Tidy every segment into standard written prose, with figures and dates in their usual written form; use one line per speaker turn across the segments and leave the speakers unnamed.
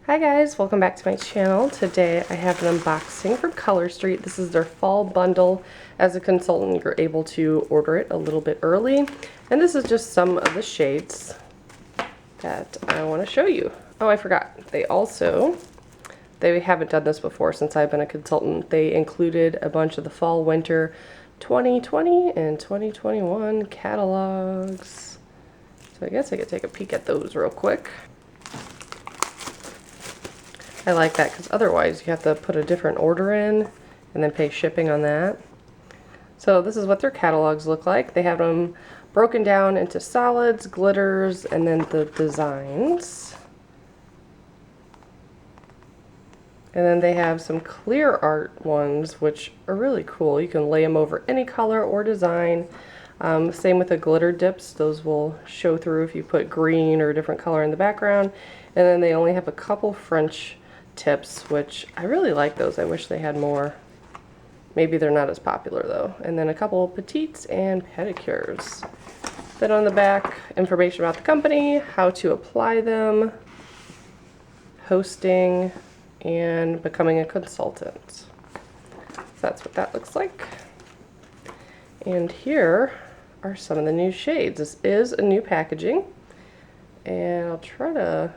Hi guys, welcome back to my channel. Today I have an unboxing from Color Street. This is their fall bundle. As a consultant, you're able to order it a little bit early. And this is just some of the shades that I want to show you. Oh, I forgot. They haven't done this before since I've been a consultant. They included a bunch of the fall winter 2020 and 2021 catalogs. So I guess I could take a peek at those real quick. I like that because otherwise you have to put a different order in and then pay shipping on that. So this is what their catalogs look like. They have them broken down into solids, glitters, and then the designs. And then they have some clear art ones, which are really cool. You can lay them over any color or design. Same with the glitter dips. Those will show through if you put green or a different color in the background. And then they only have a couple French tips, which I really like those. I wish they had more. Maybe they're not as popular though. And then a couple petites and pedicures. Then on the back, information about the company, how to apply them, hosting, and becoming a consultant. So that's what that looks like. And here are some of the new shades. This is a new packaging, and I'll try to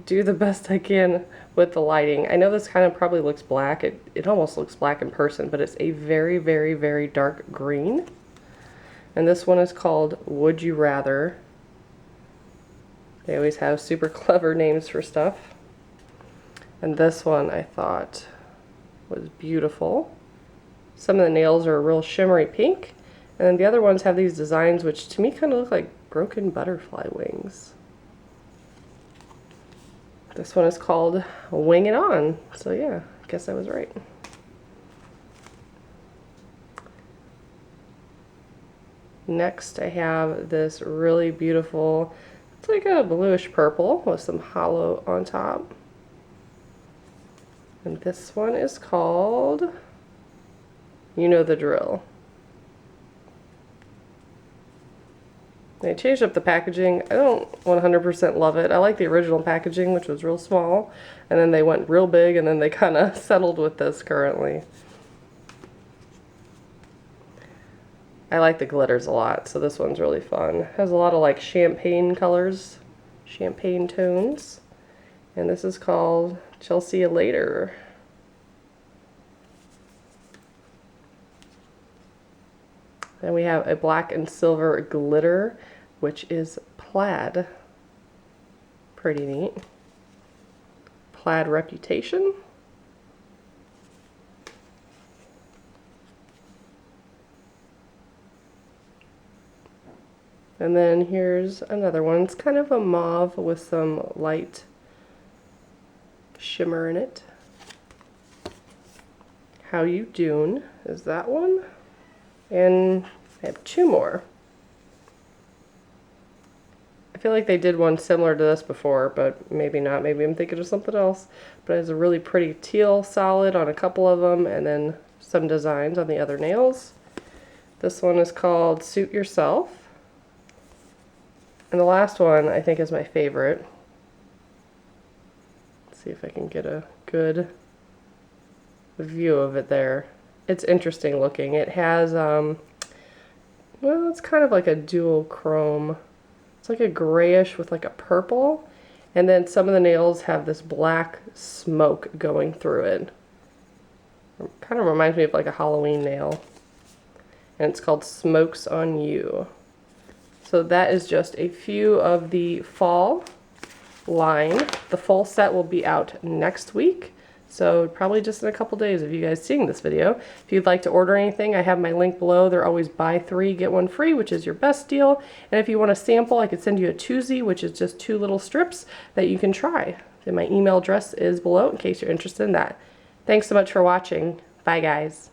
do the best I can with the lighting. I know this kind of probably looks black. It almost looks black in person, but it's a very, very, very dark green. And this one is called Would You Rather. They always have super clever names for stuff. And this one I thought was beautiful. Some of the nails are a real shimmery pink. And then the other ones have these designs which to me kind of look like broken butterfly wings. This one is called Wing It On. So yeah, I guess I was right. Next I have this really beautiful, it's like a bluish purple with some hollow on top. And this one is called You Know the Drill. They changed up the packaging. I don't 100% love it. I like the original packaging, which was real small, and then they went real big, and then they kind of settled with this currently. I like the glitters a lot, so this one's really fun. Has a lot of like champagne colors, champagne tones, and this is called Chelsea Later. Then we have a black and silver glitter, which is plaid. Pretty neat. Plaid Reputation. And then here's another one. It's kind of a mauve with some light shimmer in it. How You Doin' is that one. And I have two more. I feel like they did one similar to this before, but maybe not. Maybe I'm thinking of something else. But it has a really pretty teal solid on a couple of them, and then some designs on the other nails. This one is called Suit Yourself. And the last one I think is my favorite. Let's see if I can get a good view of it there. It's interesting looking. It has, well, it's kind of like a dual chrome. It's like a grayish with like a purple. And then some of the nails have this black smoke going through it. It kind of reminds me of like a Halloween nail. And it's called Smokes on You. So that is just a few of the fall line. The full set will be out next week. So probably just in a couple days of you guys seeing this video. If you'd like to order anything, I have my link below. They're always buy 3, get 1 free, which is your best deal. And if you want a sample, I could send you a twosie, which is just 2 little strips that you can try. And my email address is below in case you're interested in that. Thanks so much for watching. Bye guys.